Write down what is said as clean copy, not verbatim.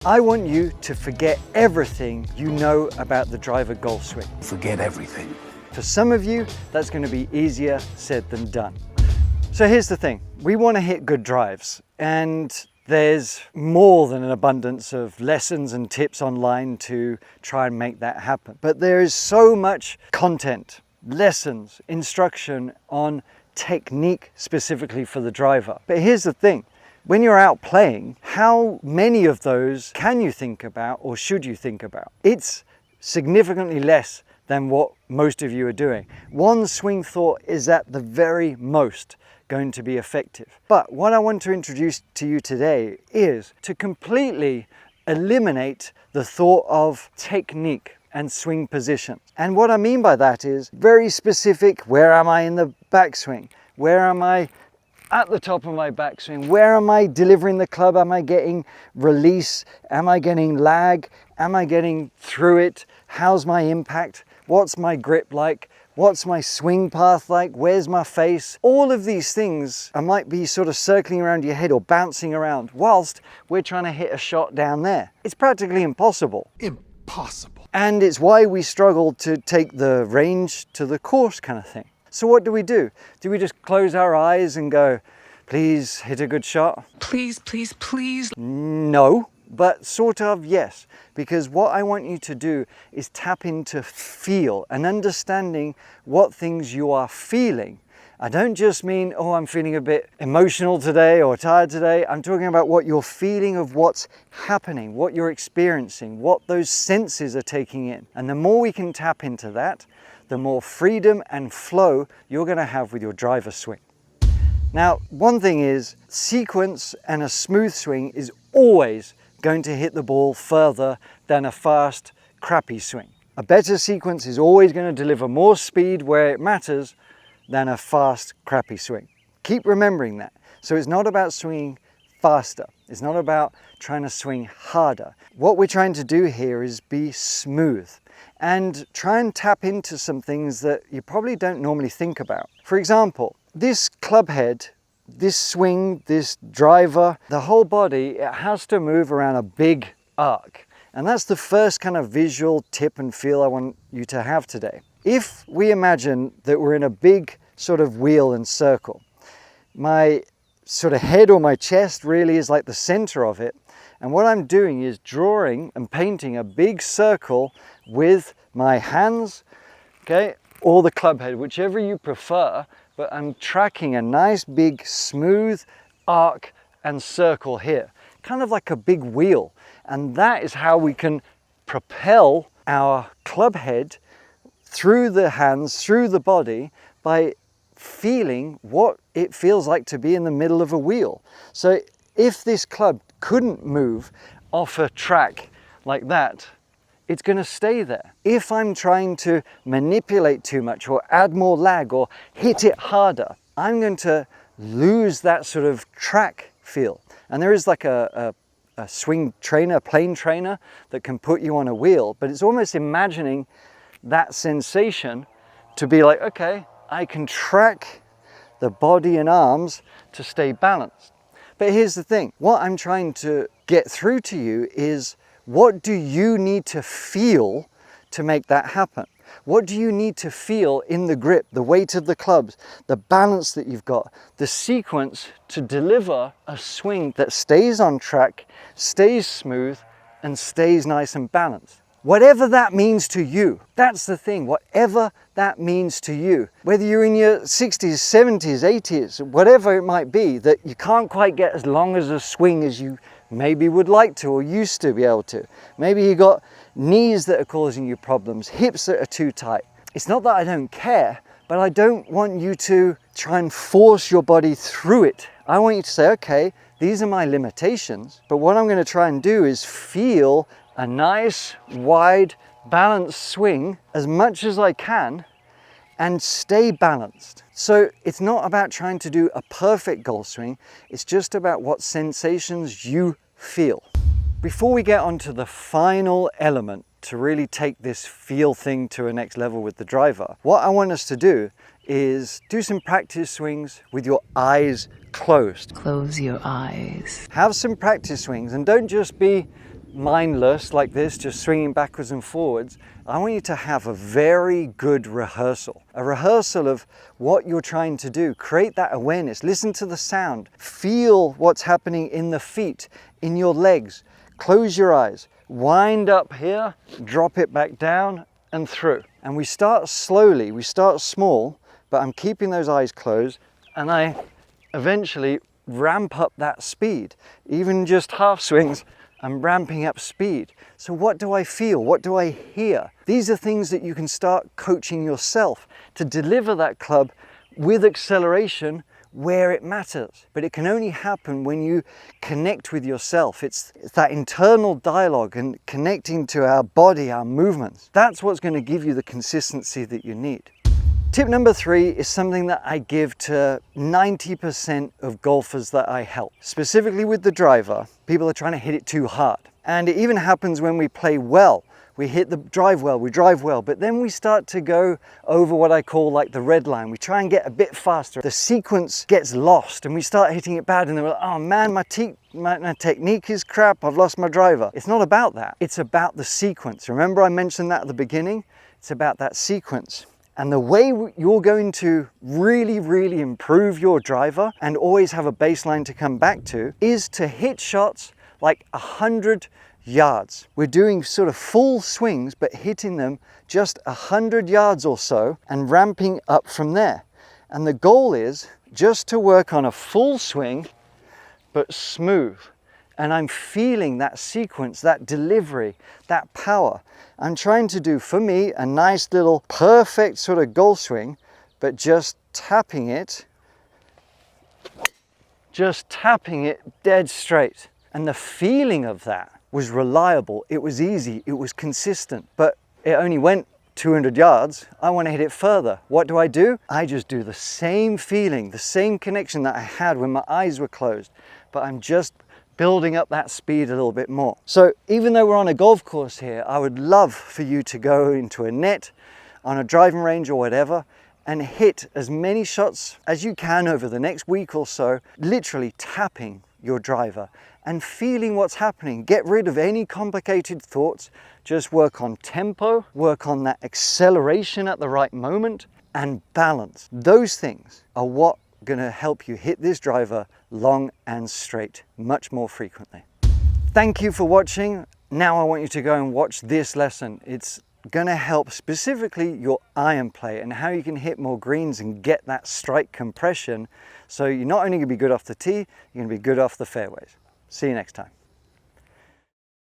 I want you to forget everything you know about the driver golf swing. Forget everything. For some of you, that's going to be easier said than done. So here's the thing, we want to hit good drives, and there's more than an abundance of lessons and tips online to try and make that happen. But there is so much content, lessons, instruction on technique specifically for the driver. But here's the thing, when you're out playing, how many of those can you think about or should you think about? It's significantly less than what most of you are doing. One swing thought is at the very most going to be effective. But what I want to introduce to you today is to completely eliminate the thought of technique and swing position. And what I mean by that is very specific. Where am I in the backswing? Where am I at the top of my backswing? Where am I delivering the club? Am I getting release? Am I getting lag? Am I getting through it? How's my impact? What's my grip like? What's my swing path like? Where's my face? All of these things might be sort of circling around your head or bouncing around whilst we're trying to hit a shot down there. It's practically impossible. Impossible. And it's why we struggle to take the range to the course kind of thing. So what do? Do we just close our eyes and go, please hit a good shot? Please, please, please. No, but sort of yes. Because what I want you to do is tap into feel and understanding what things you are feeling. I don't just mean, oh, I'm feeling a bit emotional today or tired today. I'm talking about what you're feeling of what's happening, what you're experiencing, what those senses are taking in. And the more we can tap into that, the more freedom and flow you're going to have with your driver swing. Now, one thing is, sequence and a smooth swing is always going to hit the ball further than a fast, crappy swing. A better sequence is always going to deliver more speed where it matters than a fast, crappy swing. Keep remembering that. So it's not about swinging faster. It's not about trying to swing harder. What we're trying to do here is be smooth and try and tap into some things that you probably don't normally think about. For example, this club head, this swing, this driver, the whole body, it has to move around a big arc. And that's the first kind of visual tip and feel I want you to have today. If we imagine that we're in a big sort of wheel and circle, my sort of head or my chest really is like the center of it. And what I'm doing is drawing and painting a big circle with my hands, okay, or the club head, whichever you prefer, but I'm tracking a nice big smooth arc and circle here, kind of like a big wheel. And that is how we can propel our club head through the hands, through the body, by feeling what it feels like to be in the middle of a wheel. So if this club couldn't move off a track like that, it's going to stay there. If I'm trying to manipulate too much or add more lag or hit it harder, I'm going to lose that sort of track feel. And there is like a swing trainer, a plane trainer that can put you on a wheel, but it's almost imagining that sensation to be like, okay, I can track the body and arms to stay balanced. But here's the thing, what I'm trying to get through to you is, what do you need to feel to make that happen? What do you need to feel in the grip, the weight of the clubs, the balance that you've got, the sequence to deliver a swing that stays on track, stays smooth, and stays nice and balanced? Whatever that means to you, that's the thing, whatever that means to you. Whether you're in your 60s, 70s, 80s, whatever it might be, that you can't quite get as long as a swing as you maybe would like to or used to be able to. Maybe you got knees that are causing you problems, hips that are too tight. It's not that I don't care, but I don't want you to try and force your body through it. I want you to say, okay, these are my limitations, but what I'm going to try and do is feel a nice, wide, balanced swing as much as I can and stay balanced. So it's not about trying to do a perfect golf swing, it's just about what sensations you feel. Before we get on to the final element to really take this feel thing to a next level with the driver, what I want us to do is do some practice swings with your eyes closed. Close your eyes. Have some practice swings and don't just be mindless like this, just swinging backwards and forwards. I want you to have a very good rehearsal. A rehearsal of what you're trying to do. Create that awareness. Listen to the sound. Feel what's happening in the feet, in your legs. Close your eyes. Wind up here, drop it back down and through. And we start slowly, we start small, but I'm keeping those eyes closed, and I eventually ramp up that speed. Even just half swings, I'm ramping up speed. So what do I feel? What do I hear? These are things that you can start coaching yourself to deliver that club with acceleration where it matters. But it can only happen when you connect with yourself. It's that internal dialogue and connecting to our body, our movements. That's what's going to give you the consistency that you need. Tip number 3 is something that I give to 90% of golfers that I help. Specifically with the driver, people are trying to hit it too hard. And it even happens when we play well. We hit the drive well, we drive well, but then we start to go over what I call like the red line. We try and get a bit faster. The sequence gets lost and we start hitting it bad, and then we're like, oh man, my technique is crap, I've lost my driver. It's not about that. It's about the sequence. Remember I mentioned that at the beginning? It's about that sequence. And the way you're going to really, really improve your driver and always have a baseline to come back to is to hit shots like 100 yards. We're doing sort of full swings, but hitting them just 100 yards or so and ramping up from there. And the goal is just to work on a full swing, but smooth. And I'm feeling that sequence, that delivery, that power. I'm trying to do, for me, a nice little perfect sort of golf swing, but just tapping it dead straight. And the feeling of that was reliable, it was easy, it was consistent, but it only went 200 yards. I want to hit it further. What do? I just do the same feeling, the same connection that I had when my eyes were closed, but I'm just building up that speed a little bit more. So even though we're on a golf course here, I would love for you to go into a net, on a driving range or whatever, and hit as many shots as you can over the next week or so, literally tapping your driver and feeling what's happening. Get rid of any complicated thoughts. Just work on tempo, work on that acceleration at the right moment, and balance. Those things are what going to help you hit this driver long and straight much more frequently. Thank you for watching. Now I want you to go and watch this lesson. It's going to help specifically your iron play and how you can hit more greens and get that strike compression. So you're not only going to be good off the tee, you're going to be good off the fairways. See you next time.